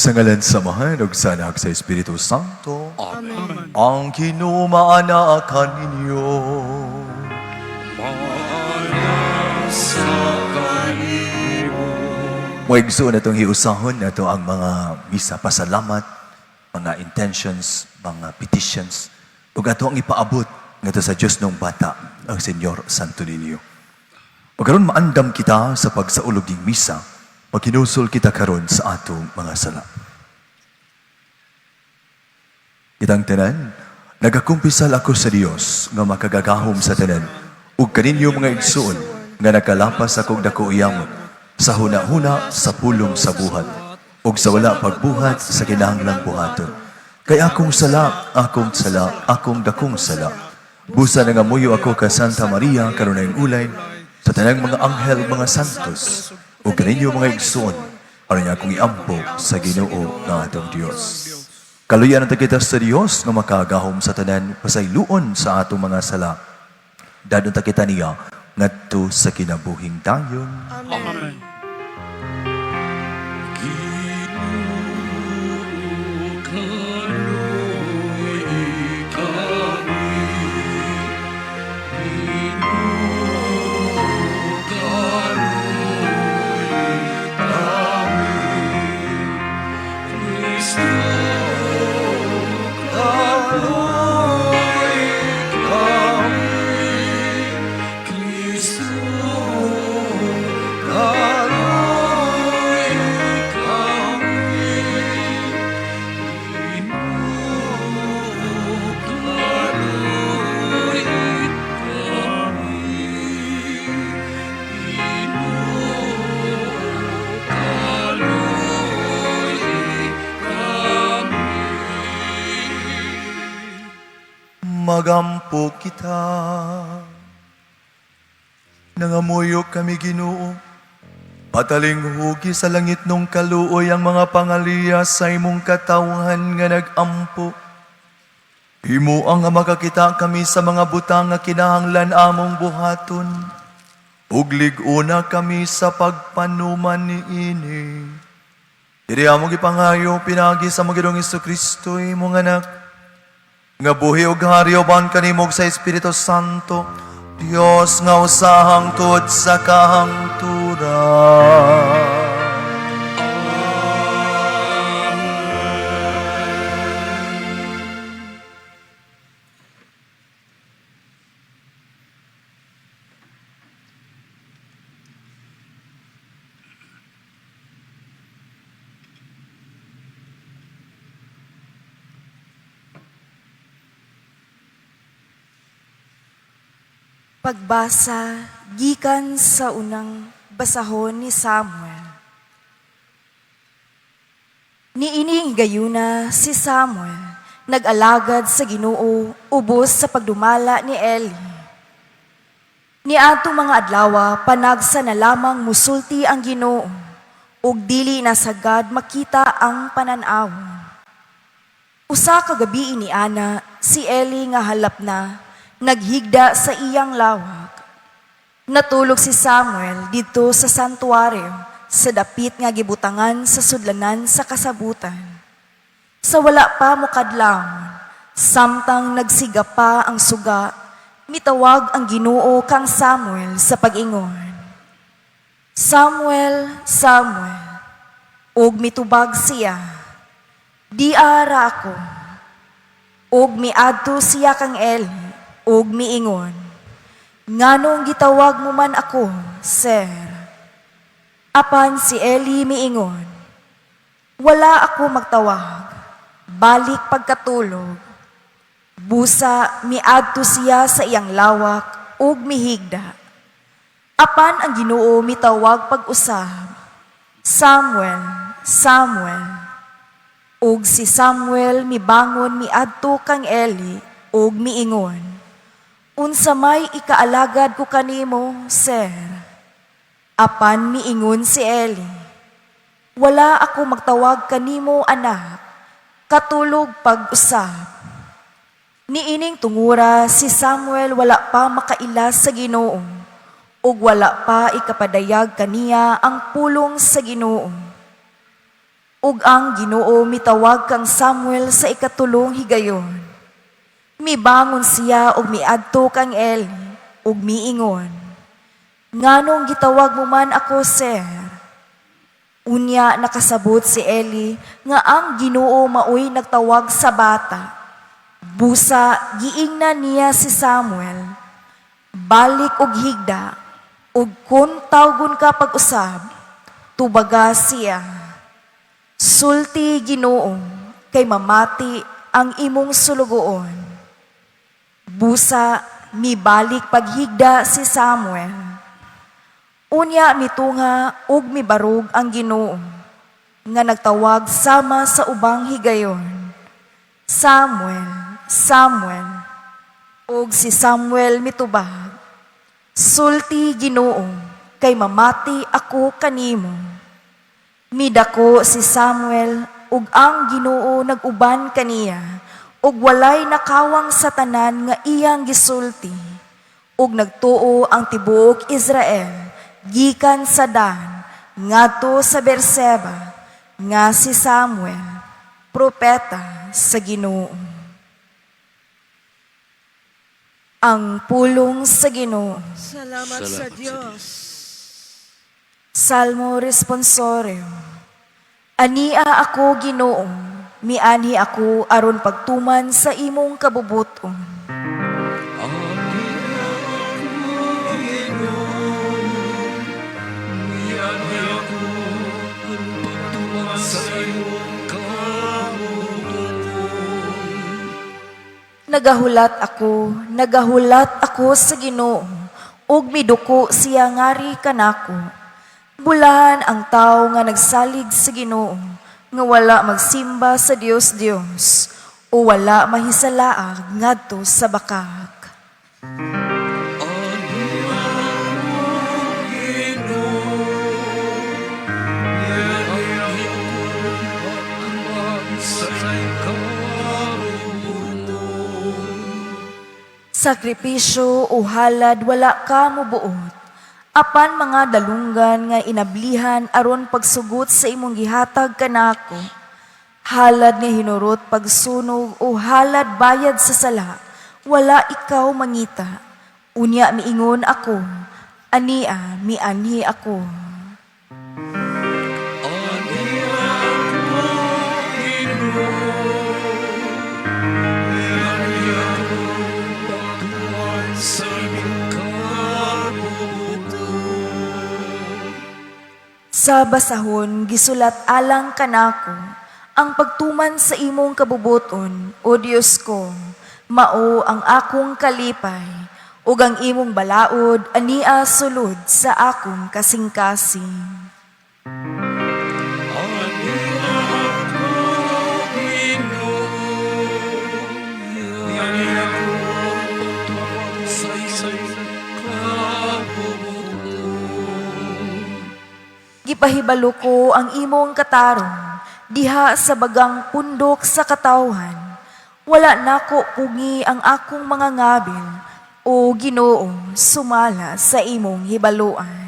Sa ngalan sa Mahal ug sa Anak sa Espiritu Santo, Amen. ang kinumaanaakan ninyo. Sa kanimo. Maigsoon na itong hiusahon na ito ang mga misa pasalamat, mga intentions, mga petitions, ug ato ang ipaabot ngadto sa Dios ng bata, ang Senyor Santo Niño. Ug karon maandam kita sa pagsaulog ng misa, maghinusol kita karon sa atong mga sala. Itang tanan, nagakumpisal ako sa Dios nga makagagahom sa tanan, ug kaninyo mga igsoon nga nakalapas akong dako iyamot sa huna-huna sa pulong sa buhat, ug sa wala pagbuhat sa kinahanglang buhaton. Kay akong sala, akong dakong sala. Busa na nga muyo ako ka Santa Maria, karunayng ulay, sa tanang mga anghel, mga santos, ug kaninyo mga igsoon, aron niya akong iampo sa Ginoo nga atong Dios. Kaluyan ang kita sa Dios nga makagahom sa tanan pasayloon sa atong mga sala. Dadon ta kita niya ngadto sa kinabuhing dayon. Amen. Magampo kita. Nangamuyo kami Ginoo. Pataling hugi sa langit nung kaluoy ang mga pangaliya sa imong katawhan nga nagampo. Himo ang makakita kami sa mga butang nga kinahanglan among buhaton. Ug lig-una kami sa pagpanuman ni ini. Diri among gipangayo pinagi sa mga Ginoong Jesucristo imong anak. Nga buhi ug hari uban kanimog sa Espiritu Santo, Dios nga usahang tod sa kahangturan. Pagbasa gikan sa unang basahon ni Samuel. Niining gayuna si Samuel, nag-alagad sa Ginoo ubos sa pagdumala ni Eli. Ni atong mga adlawa panagsa na lamang musulti ang Ginoo ug dili na sagad makita ang panan-aw. Usa ka gabi ni ana si Eli nga halap na naghigda sa iyang lawak. Natulog si Samuel dito sa santuaryo sa dapit nga gibutangan sa sudlanan sa kasabutan. Sa wala pa mukadlawon, samtang nagsiga pa ang suga, mitawag ang Ginoo kang Samuel sa pag-ingon. Samuel, Samuel, ug mitubag siya, di ara ako. Ug miadto siya kang Eli, ug miingon, nganong gitawag mo man ako, Sir? Apan si Eli miingon, wala ako magtawag, balik pagkatulog. Busa miadto siya sa iyang lawak ug mihigda. Apan ang Ginoo mitawag pag-usab, Samuel, Samuel. Ug si Samuel mibangon miadto kang Eli ug miingon, unsa may ikaalagad ko kanimo, Sir? Apan miingon si Eli, wala ako magtawag kanimo, anak, katulog pag-usab. Niining tungura si Samuel wala pa makailas sa Ginoo, ug wala pa ikapadayag kaniya ang pulong sa Ginoo. ug ang Ginoo mitawag kang Samuel sa ikatulong higayon. Mibangon siya ug miadto kang Eli ug miingon, nganong gitawag mo man ako, sir? Unya nakasabot si Eli nga ang Ginoo maoy nagtawag sa bata. Busa giingnan niya si Samuel, balik og higda, ug kun tawgon ka pag-usab, tubaga siya. Sulti Ginoo, kay mamati ang imong sulugoon. Busa mibalik paghigda si Samuel. Unya mitunga ug mibarog ang Ginoo nga nagtawag sama sa ubang higayon. Samuel, Samuel. Ug si Samuel mitubag, sulti Ginoo, kay mamati ako kanimo. Midako si Samuel ug ang Ginoo nag-uban kaniya ug walay nakawang sa tanan nga iyang gisulti ug nagtuo ang tibuok Israel gikan sa Dan ngadto sa Berseba nga si Samuel propeta sa Ginoo. Ang pulong sa Ginoo. Salamat sa Diyos. Salmo Responsorio. Ania ako, Ginoo, mianhi ako aron pagtuman sa imong kabubuton. Nagahulat ako sa Ginoo, ug miduko siya ngari kanako. Bulahan ang tao nga nagsalig sa Ginoo, nga wala magsimba sa Dios, o wala mahisalaag ngadto sa bakak. Sakripisyo o halad wala ka mubuot, apan mga dalunggan nga inablihan aron pagsugot sa imong gihatag kanako. Halad nga hinurot pagsunog o halad bayad sa sala, wala ikaw mangita. Unya miingon ako, ania mianhi ako. Sa basahon, gisulat alang kanako, ang pagtuman sa imong kabubuton, o Diyos ko, mao ang akong kalipay, ug ang imong balaod, ania sulod sa akong kasing-kasing. Gipahibalo ko ang imong katarong, diha sa bagang pundok sa katawhan. Wala nako pugi ang akong mga ngabil, o Ginoo, sumala sa imong hibaluan.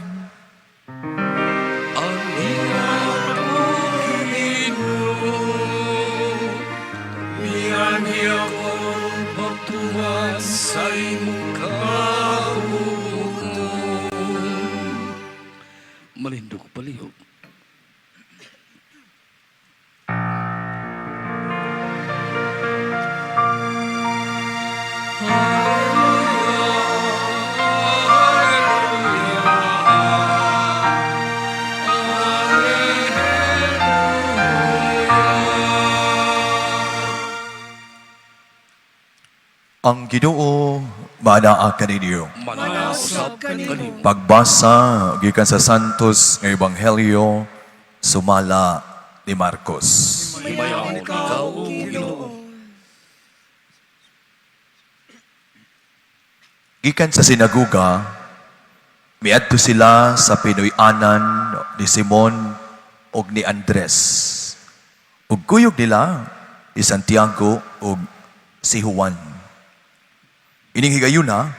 Sa imong kabubuton. Malindog palihog. Ang Ginoo maanaa kaninyo. Manausap kanimo. Pagbasa gikan sa Santos nga Ebanghelyo sumala ni Marcos. Mayaman ikaw, O Ginoo. Gikan sa sinaguga, miadto sila sa pinuy-anan ni Simon ug ni Andres. Ug kuyog nila ni Santiago ug si Juan. Ining higayuna,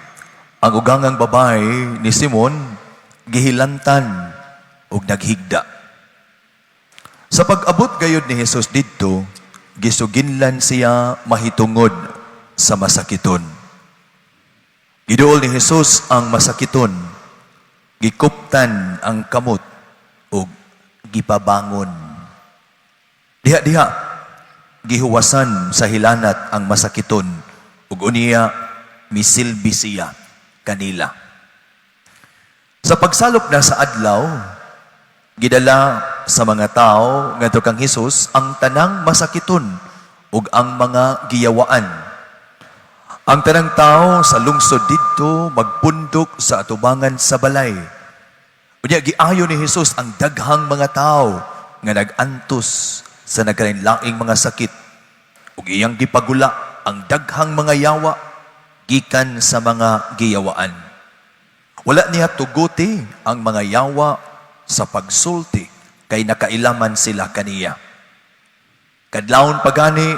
ang ugangang babae ni Simon gihilantan ug naghigda. Sa pag-abot gayud ni Jesus didto, gisuginlan siya mahitungod sa masakiton. Giduol ni Jesus ang masakiton, gikuptan ang kamot ug gipabangon. Diha-diha gihuwasan sa hilanat ang masakiton ug unya misilbi siya kanila. Sa pagsalop na sa adlaw, gidala sa mga tao ngadto kang Hesus ang tanang masakiton ug ang mga giyawaan. Ang tanang tao sa lungsod didto magpundok sa atubangan sa balay. Unya giayo ni Hesus ang daghang mga tao nga nagantos sa nagkalain-laing mga sakit ug iyang gipagula ang daghang mga yawa gikan sa mga giyawaan. Wala niya tuguti ang mga yawa sa pagsulti kay nakailaman sila kaniya. Kadlawon pagani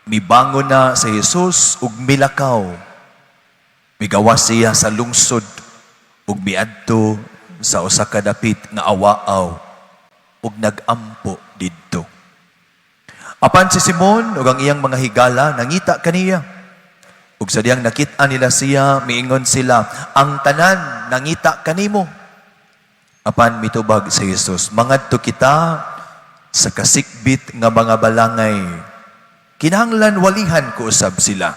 mibangon na si Jesus ug milakaw. Migawas siya sa lungsod ug miadto sa usa ka dapit nga awaaw ug nagampo didto. Apan si Simon ug ang iyang mga higala nangita kaniya. Ug sa diyang nakit-an nila siya, miingon sila, ang tanan nangita kanimo. Apan mitubag si Jesus, mangadto kita sa kasikbit nga mga balangay. Kinahanglan walihan ko usab sila.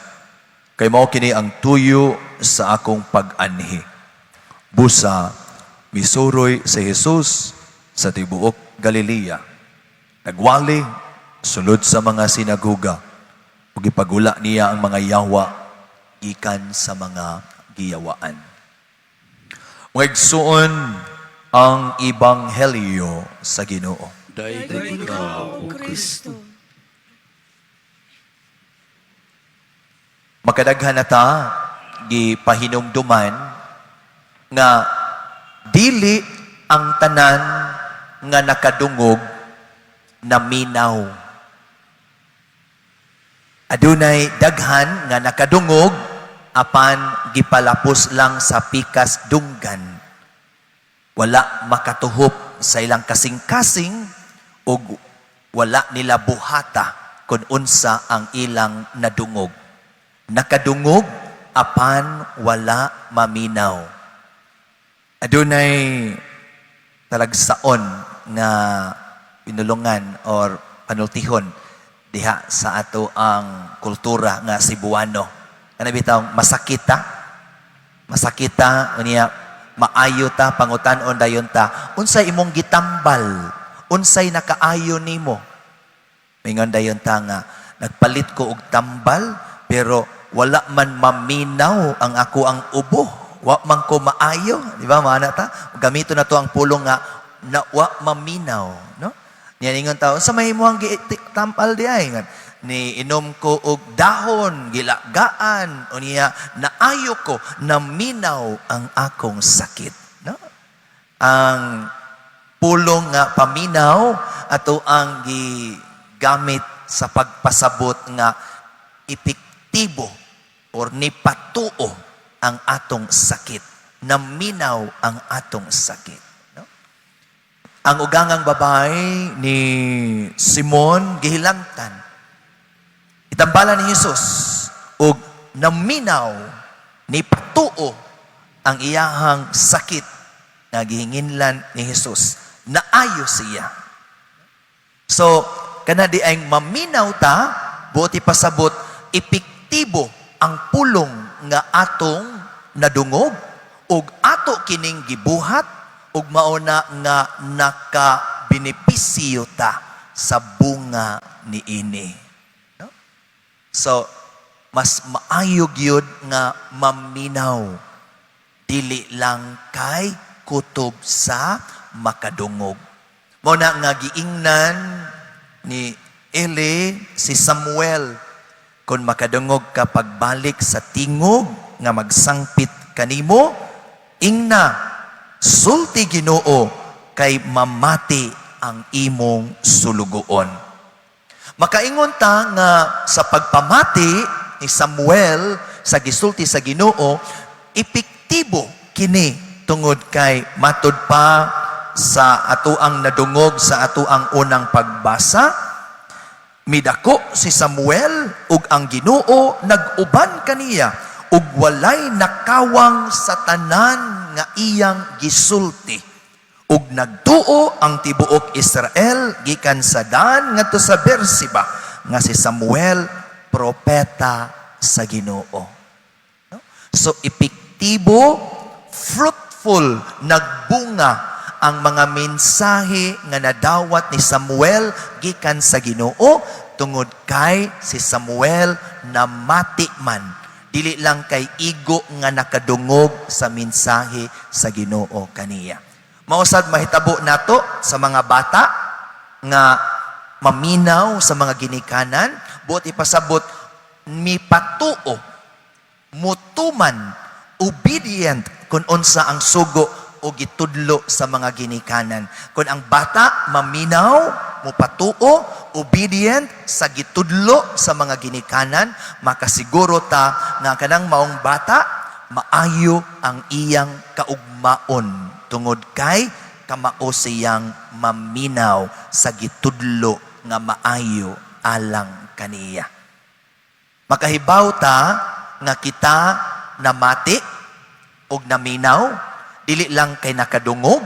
Kay mao kini ang tuyo sa akong pag-anhi. Busa misuroy si Jesus sa tibuok Galilea. Nagwali sulod sa mga sinagoga. Ug ipagula niya ang mga yawa ikan sa mga giyawaan. Mga igsuon ang ebanghelyo sa Ginoo. Daig ikaw, O Kristo. Makadaghan na ta gipahinumduman nga dili ang tanan nga nakadungog na minaw. Adunay daghan nga nakadungog apan gipalapos lang sa pikas dunggan. Wala makatuhop sa ilang kasing-kasing ug wala nila buhata kung unsa ang ilang nadungog. Nakadungog apan wala maminaw. Adunay talagsaon nga pinulungan or panultihon diha sa ato ang kultura nga Cebuano. Kana bitaw masakita. Masakita unya maayo ta pangutan-on dayon ta. Unsay imong gitambal? Unsay nakaayo nimo? Mingon dayon ta nga nagpalit ko og tambal pero wala man maminaw ang ako ang ubo. Wa man ko maayo, di ba mana ta? Gamito na to ang pulong nga na wa maminaw, no? Niya ingon taon sa may muhang tampal di ay nga ni inom ko og dahon gilagaan o niya naayo ko na minaw ang akong sakit, no? Ang pulong nga paminaw ato ang gigamit sa pagpasabot nga epektibo or nipatuo ang atong sakit, na minaw ang atong sakit. Ang ugangang babae ni Simon gihilangtan. Itambala ni Jesus ug naminaw ni patuo ang iyahang sakit nga gihinginlan ni Jesus. Naayo siya. So, kana di ay maminaw ta, buti pasabot epektibo ang pulong nga atong nadungog ug ato kining gibuhat ug mauna nga nakabenepisyo ta sa bunga niini. No? So, mas maayog yun nga maminaw. Dili lang kay kutob sa makadungog. Muna nga giingnan ni Eli si Samuel kung makadungog ka pagbalik sa tingog nga magsangpit kanimo, ingna sulti Ginoo kay mamati ang imong sulugoon. Makaingon ta nga sa pagpamati ni Samuel sa gisulti sa Ginoo, epektibo kini tungod kay matud pa sa atoang nadungog sa atoang unang pagbasa, midako si Samuel ug ang Ginoo nag-uban kaniya ug walay nakawang sa tanan nga iyang gisulti. Ug nagtuo ang tibuok Israel gikan sa Dan ngadto sa Beersheba nga si Samuel propeta sa Ginoo. No? So epektibo, fruitful, nagbunga ang mga mensahe nga nadawat ni Samuel gikan sa Ginoo tungod kay si Samuel namati man, dili lang kay igo nga nakadungog sa mensahe sa Ginoo kaniya. Mausad mahitabo nato sa mga bata nga maminaw sa mga ginikanan, buot ipasabot mipatuo, mutuman, obedient kung unsa ang sugo o gitudlo sa mga ginikanan. Kung ang bata maminaw, mupatuo, obedient sa gitudlo sa mga ginikanan, makasiguro ta nga kanang maong bata maayo ang iyang kaugmaon tungod kay kamao siyang maminaw sa gitudlo nga maayo alang kaniya. Makahibaw ta nga kita namati og naminaw, dili lang kay nakadungog,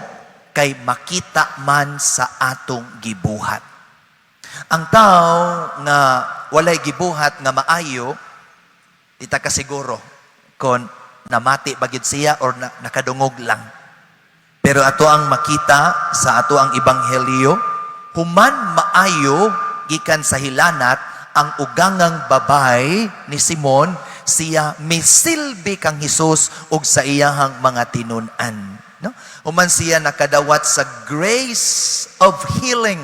kay makita man sa atong gibuhat. Ang tao nga walay gibuhat nga maayo, di ta kasiguro kung namati bagid siya or nakadungog lang. Pero ato ang makita sa ato ang ebanghelyo, human maayo gikan sa hilanat ang ugangang babay ni Simon, siya misilbi kang Hesus ug sa iyahang mga tinun-an. No? Human siya nakadawat sa grace of healing,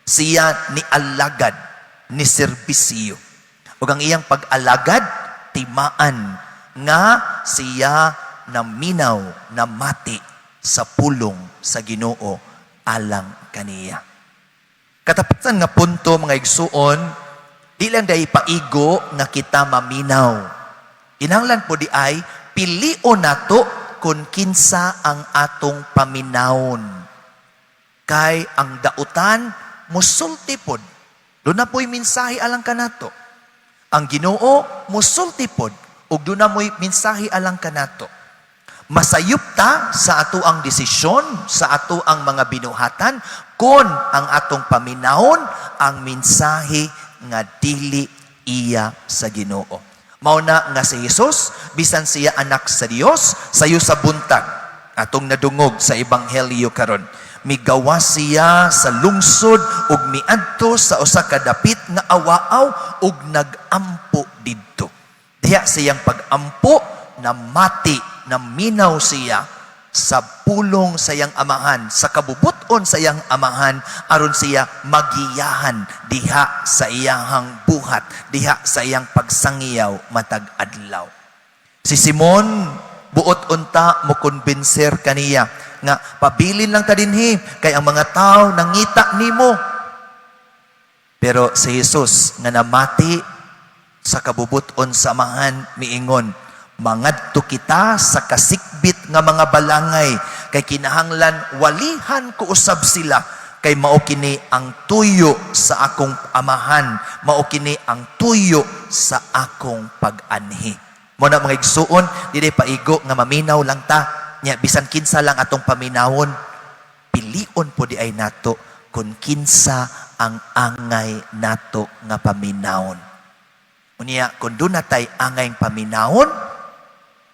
siya ni alagad, ni serbisyo. Ug ang iyang pag-alagad, timaan nga siya naminaw, namati sa pulong sa Ginoo alang kaniya. Katapusan nga punto mga igsuon, di lang dahi paigo nga kita maminaw. Kinahanglan po di ay pilion nato kung kinsa ang atong paminawon. Kay ang dautan musulti pod. Doon na po'y mensahe alang kanato. Ang Ginoo musulti pod ug doon na mo'y mensahe alang kanato. Masayop ta sa ato ang desisyon, sa ato ang mga binuhatan, kung ang atong paminahon ang mensahe nga dili iya sa Ginoo. Mauna nga si Jesus, bisan siya anak sa Dios, sayo sa buntag, atong nadungog sa ebanghelyo karon. Migawas siya sa lungsod ug miadto sa usa ka dapit nga awaaw ug nagampo didto. Diha siyang pagampo na mati, na minaw siya sa pulong sa iyang amahan, sa kabubuton sa iyang amahan, aron siya magiyahan diha sa iyahang buhat, diha sa iyang pagsangiyaw matag adlaw. Si Simon, buot unta mo konbenser kaniya nga pabilin lang ta dinhi kay ang mga tao nangita nimo. Pero si Jesus nga namati sa kabubuton sa amahan miingon, mangadto kita sa kasikbit nga mga balangay kay kinahanglan walihan ko usab sila kay mao kini ang tuyo sa akong amahan, mao kini ang tuyo sa akong pag-anhi. Mo na mga igsuon, dili paigo nga maminaw lang ta nya bisan kinsa lang atong paminawon, pilion po di ay nato kung kinsa ang angay nato nga paminawon. Unya kun doon natay angay paminawon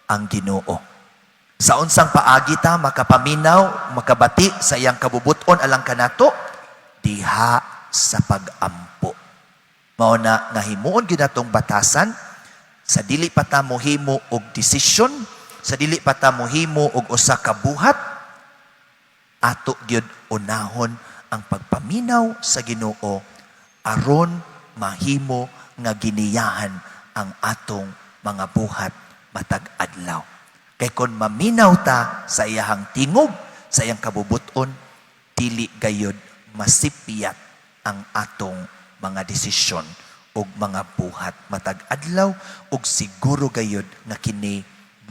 ang Ginoo. Sa unsang paagi ta makapaminaw, makabati sa iyang kabubuton alang kanato, diha sa pagampo. Mao na nga himuon gyud natong batasan, sa dili pa ta mohimo og desisyon, sa dili pa ta mohimo og usa ka buhat, ato gyud unahon ang pagpaminaw sa Ginoo aron mahimo nga giniyahan ang atong mga buhat matag adlaw. Kay kon maminaw ta sa iyahang tingog, sa iyang kabubuton, dili gayud masipiyat ang atong mga desisyon ug mga buhat matag adlaw ug siguro gayud nga kini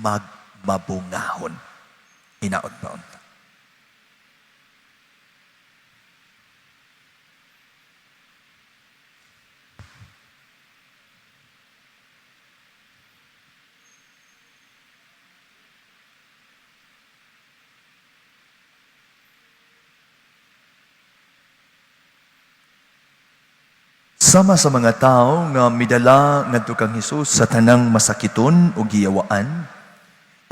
magmabungahon. Hinaot pa unta. Sama sa mga tao nga midala ngadto kang Hesus sa tanang masakiton o giyawaan,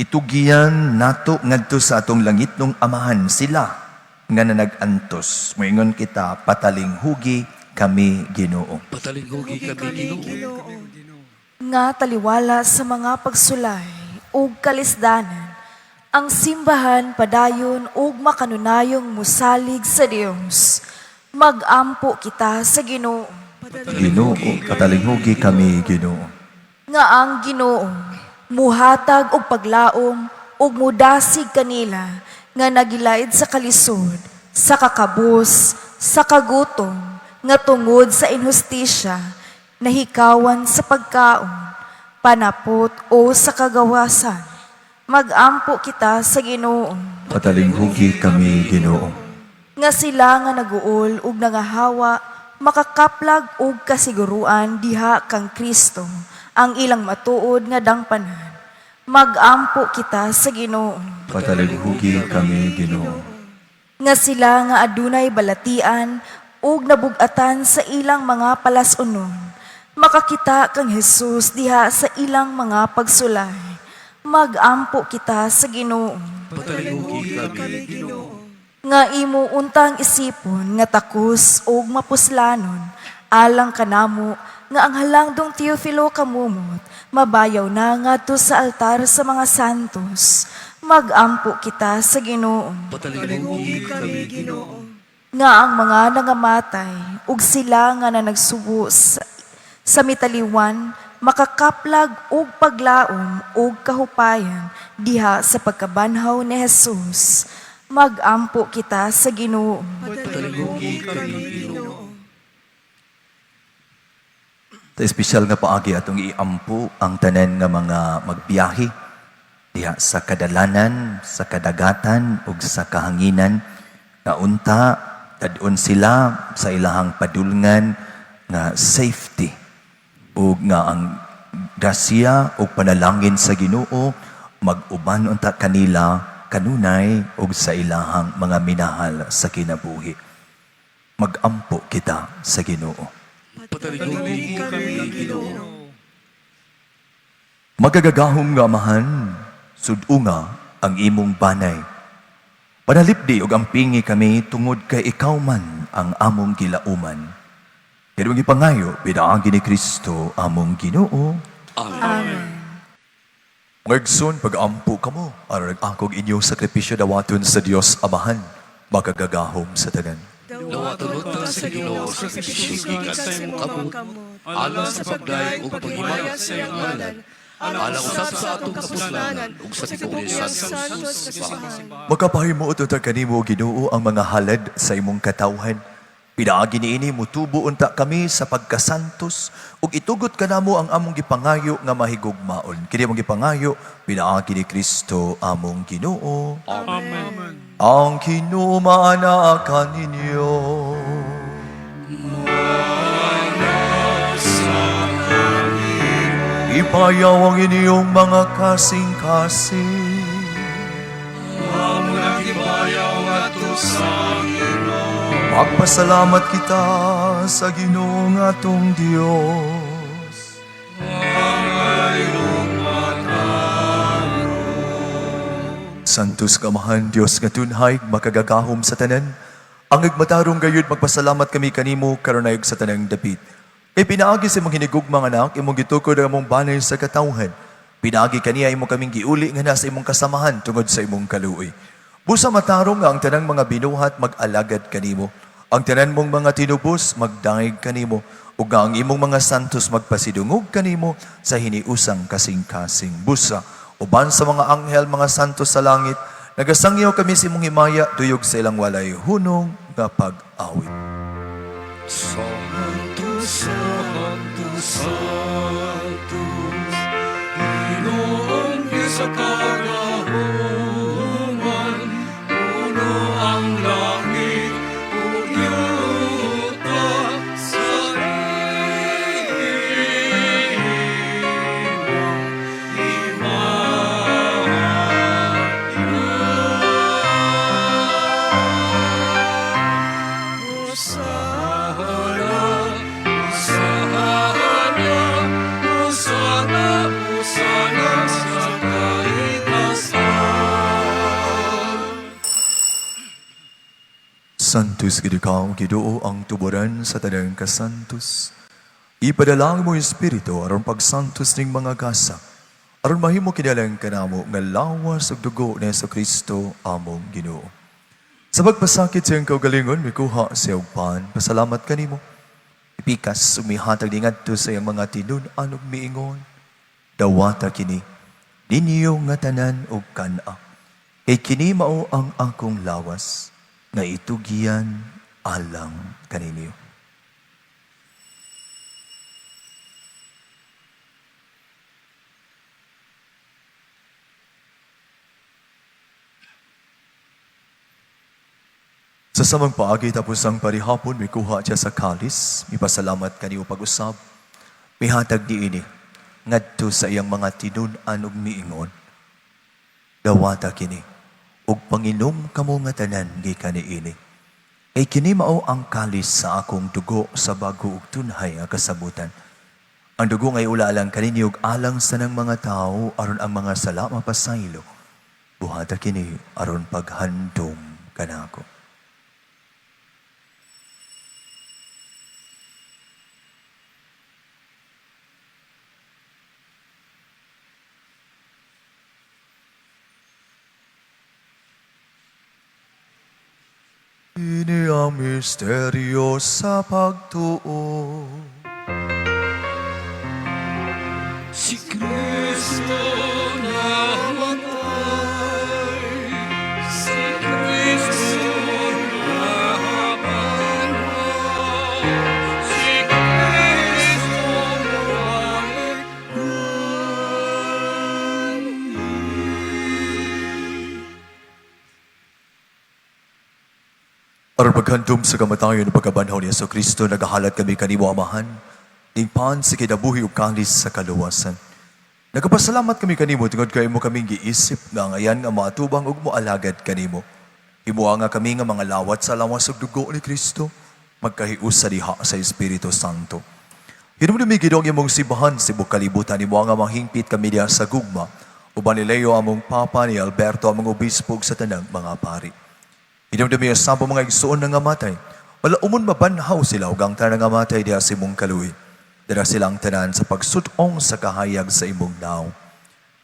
itugiyan nato ngadto sa atong langit nung amahan sila nga nanag-antos. Moingon kita, pataling hugi kami Ginoo. Patalinghugi kami Ginoo. Nga taliwala sa mga pagsulay ug kalisdanan, ang simbahan padayon ug makanunayong musalig sa Dios. Magampo kita sa Ginoo. Ginoo, pataling hugi kami Ginoo. Nga ang Ginoo muhatag og paglaom ug mudasig kanila nga nagilaid sa kalisod, sa kakabus, sa kagutom, nga tungod sa inhustisya, nahikawan sa pagkaon, panapot o sa kagawasan. Magampo kita sa Ginoo. Pataling hugi kami Ginoo. Nga sila nga naguol ug nangahawa, makakaplag ug kasiguruan diha kang Kristo, ang ilang matuod nga dangpanan. Magampo kita sa Ginoo. Pataling hugi kami Ginoo. Nga sila nga adunay balatian ug nabugatan sa ilang mga palasonon, makakita kang Hesus diha sa ilang mga pagsulay. Magampo kita sa Ginoo. Patalinghugi kami Ginoo. Nga imo untang isipon nga takos ug mapuslanon, alang kanamo nga ang halangdong Teofilo kamumot, mabayaw na ngadto sa altar sa mga santos. Magampo kita sa Ginoo. Patalinghugi kami Ginoo. Nga ang mga nangamatay ug sila nga nanagsubo sa mitaliwan, makakaplag ug paglaom ug kahupayan diha sa pagkabanhaw ni Jesus. Magampo kita sa Ginoo. Patalinghugi kami Ginoo. Sa espesyal nga paagi atong iampo ang tanan nga mga magbiyahe diha sa kadalanan, sa kadagatan ug sa kahanginan nga unta dadon sila sa ilahang padulngan nga safety ug nga ang grasya ug panalangin sa Ginoo mag-uban unta kanila kanunay ug sa ilahang mga minahal sa kinabuhi. Magampo kita sa Ginoo. Patalinghugi kami Ginoo. Magagagahom nga amahan, sudunga ang imong banay. Panalipdi og ampingi kami tungod kay ikaw man ang among gilauman. Pero ipangayo, binaagi ni Kristo among Ginoo. Amen. Ngagson, pag-ampo ka mo, aron akong inyong sakripisyo dawaton sa Dios Amahan, magagagahom sa tanan. Nawatunod ta sa Ginoo sa sakripisyo sa imong kamot. Alang sa pagdayeg ug paghimaya sa iyang ngalan. Alang usab sa atong kapuslanan ug sa tibuok santos sa simbahan. Magkapahimuot unta kanimo, Ginoo, ang mga halad sa imong katawhan. Pinaagi niini mutubo unta kami sa pagkasantos ug itugot kanamo ang among gipangayo nga mahigugmaon. Kini among gipangayo pinaagi ni Kristo among Ginoo. Amen. Ang kinumaanakan ninyo. Ipayaw ang inyong mga kasing-kasing. Magpasalamat kita sa Ginoo nga atong Dios. Santos kamahan Dios nga tunhay makagagahom sa tanan. Ang nagmatarong gayud magpasalamat kami kanimo karunayog sa tanang dapit. Kay pinaagi sa imong hinigugmang anak, imong gitukod ang among banay sa katawhan. Pinaagi kaniya imong kaming giuli nga nasa imong kasamahan tungod sa imong kaluoy. Busa matarong nga ang tanang mga binuhat mag-alagad kanimo. Ang tanan mong mga tinubos magdangig kanimo. Ug nga ang imong mga santos magpasidungog kanimo sa hiniusang kasing-kasing. Busa, uban sa mga anghel, mga santos sa langit, nagasangyaw kami sa imong himaya, tuyog sa ilang walay hunong nga pag-awit. Santos, Santos, Santos, Ginoong Diyos sa kagahuman, puno ang langit, ug yuta sa iyong Santos gid ikaw, Ginoo ang tuburan sa tanang kasantos. Ipadalangin mo yung Espiritu aron pagsantos ning mga gasa. Aron mahimo kinalang kanamo nga lawas ug dugo ni Kristo among Ginoo. Sa pagpasakit sa iyang kaugalingon, mikuha sa iyong pan. Pasalamat kanimo. Ipikas, umihatag ni ngadto sa iyang mga tinun-an ug miingon. Dawata kini, ninyo nga tanan ug kana. Kay kini mao ang akong lawas, nga itugian alang kaninyo. Sa samang paagi tapos ang parihapon, may kuha siya sa kalis, may pasalamat kaniyo pag-usab, may hatag di ini, ngadto sa iyang mga tinun-an ug miingon. Dawata kini, ug panginom kamo nga tanan gikan niini. Kay kini mao ang kalis sa akong dugo sa bago ug tunhay nga kasabutan. Ang dugo ngay ula alang kaninyo ug alang sa nang mga tao aron ang mga sala mapasaylo. Buhata kini aron paghandom kanako. Ini ang misteryo sa pagtuo. Si Kristo namatay, si Kristo namatay, si Kristo namatay. Aron paghandom sa kamatayon ng pagkabanhaw ni Yesu Kristo, nagahalat kami kanimo amahan, ning pan sa kinabuhi ug kalis sa kaluwasan. Nagapasalamat kami kanimo tungod kay imo kaming giisip nga ngayan nga maatubang ug moalagad kanimo. Himuha nga kami nga mga lawat sa lawas ug dugo ni Kristo, magkahiusa diha sa Espiritu Santo. Hinumdumi gidong imong sibahan sa ibong kalibutan, imo nga mahingpit kami diha sa gugma, uban ni Leo among Papa, ni Alberto among obispo ug sa tanang mga pari. Hinumdumi ang sampo mga igsuon na nga matay, wala umon mabanhaw sila ug ang tanang nga matay diha sa imong kaluy. Dara silang tanan sa pagsutong sa kahayag sa imong naw.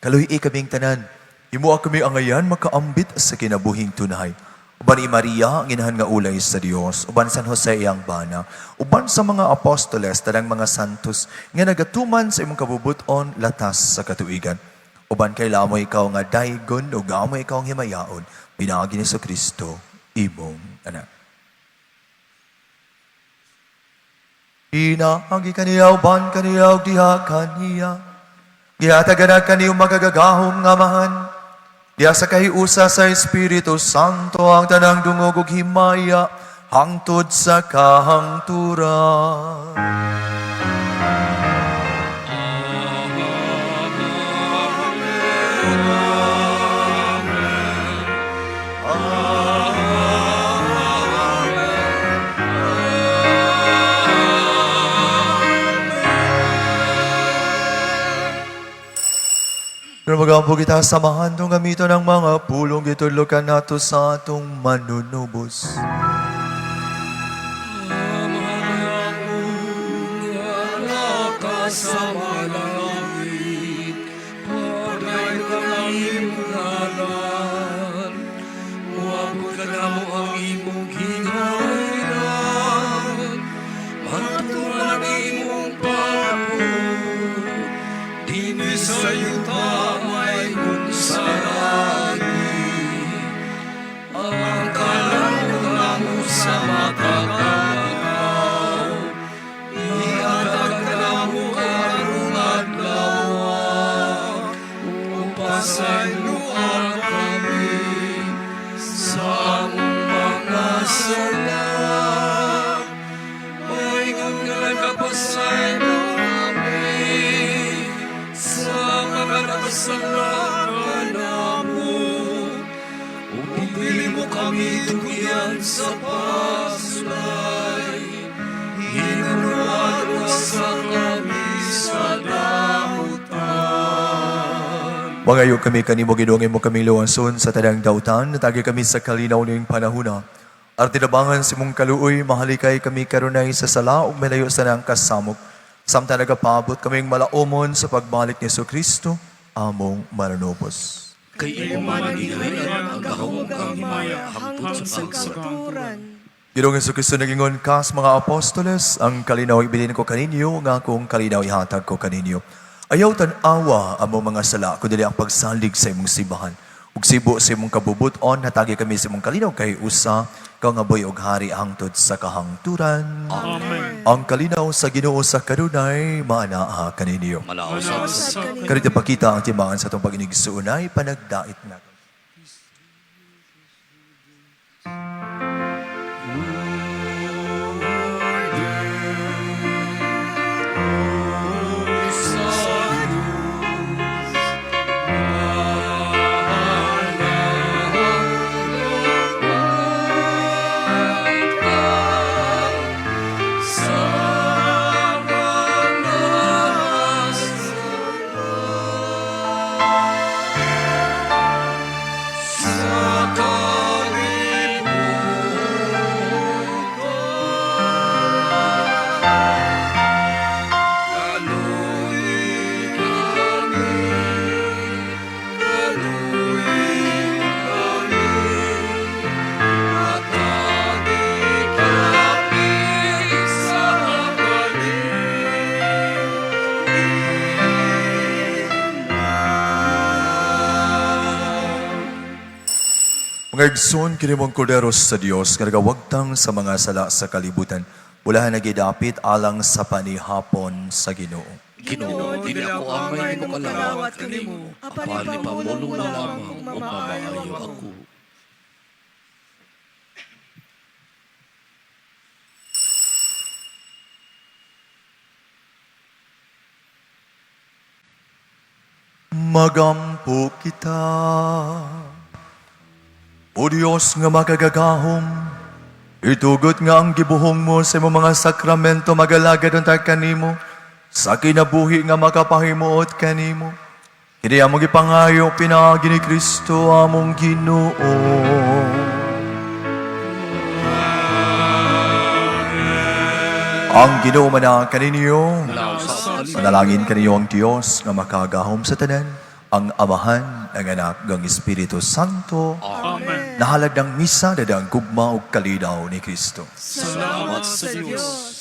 Kaluy kaming tanan, himuha kami angayan makaambit sa kinabuhing tunay. Uban ni Maria, ang inahan nga ulay sa Dios, uban San Jose iyang bana, uban sa mga apostoles, tanang mga santos, nga nagatuman sa imong kabubuton latas sa katuigan. Uban kay lamo ikaw nga daygon, ug amo ikaw ang himayaon, pinaagi ni Kristo, imong anak. Inaagi kaniya, uban kaniya, ug diha kaniya. Gihatagan kaniya magagagahom nga mahan. Diya sa kahiusa sa Espiritu Santo ang tanang dungog ug himaya hangtod sa kahangturan. Pero magampo kita samahan tong gamito ng mga pulong gitudlokan nato sa atong manunubos. Sa malangit, pagay ka ng imong ngalan, muabot ka na mo ang imong hinainan, matuman ang imong pagpapot, dini sa yuta may kung sa langit, ang kalangunan mo sa matagaw, pasayloan kami sa among mga sala. Maingon nga nagapasaylo kami sa mga nakasalanan namo. Upili mo kami tugian sa pasulay. Hinunuan mo sa kami sa damutan. Magayo kami kanimo gidongin mo kaming luwason sa tanang dautan, natagi kami sa kalinaw ning panahuna. Artinabangan si mong kaluoy, mahalikay kami karunay sa sala ug malayo sa nang kasamok. Samtang nagapabot kaming malaumon sa pagbalik ni Kristo, among mananupos. Kay imo man ginaharian ang gahom kang himaya hangtod sa katuran. Ginoong Kristo nagingon ka sa mga apostoles, ang kalinaw ibilin ko kaninyo, nga kung kalinaw ihatag ko kaninyo. Ayaw tan-awa among mga sala, kundi ang pagsalig sa imong sibahan. Ug sibo sa imong kabubuton, hatagi kami sa imong kalinaw kay usa, kang aboy og hari hangtod sa kahangturan. Amen. Ang kalinaw sa Ginoo sa kanunay, maanaa kaninyo. Malausap sa Karita pakita ang timaan sa itong pag-inigsuunay, panagdait na. Mga igsoon, kinimong korderos sa Diyos, nga nagawagtang sa mga sala sa kalibutan, bulahan nagidapit alang sa panihapon sa Ginoo. Ginoo, dili ako amay mo kalawat kanimo. Apan ni pamulong na lamang ug mamaayo ako. Magampo kita, O Diyos nga makagagahom, itugot nga ang gibuhong mo sa imong mga sakramento magalagad unta kanimo, sa kinabuhi nga makapahimuot kanimo. Kini among gipangayo pinagi ni Kristo among Ginoo. Ang Ginoo man kaninyo, manalangin kaninyo ang Dios nga makagahom sa tanan, ang Amahan, ang Anak, ang Espiritu Santo. Amen. Nahalad ng misa, dadang gugma o kalinaw ni Kristo. Salamat sa Diyos.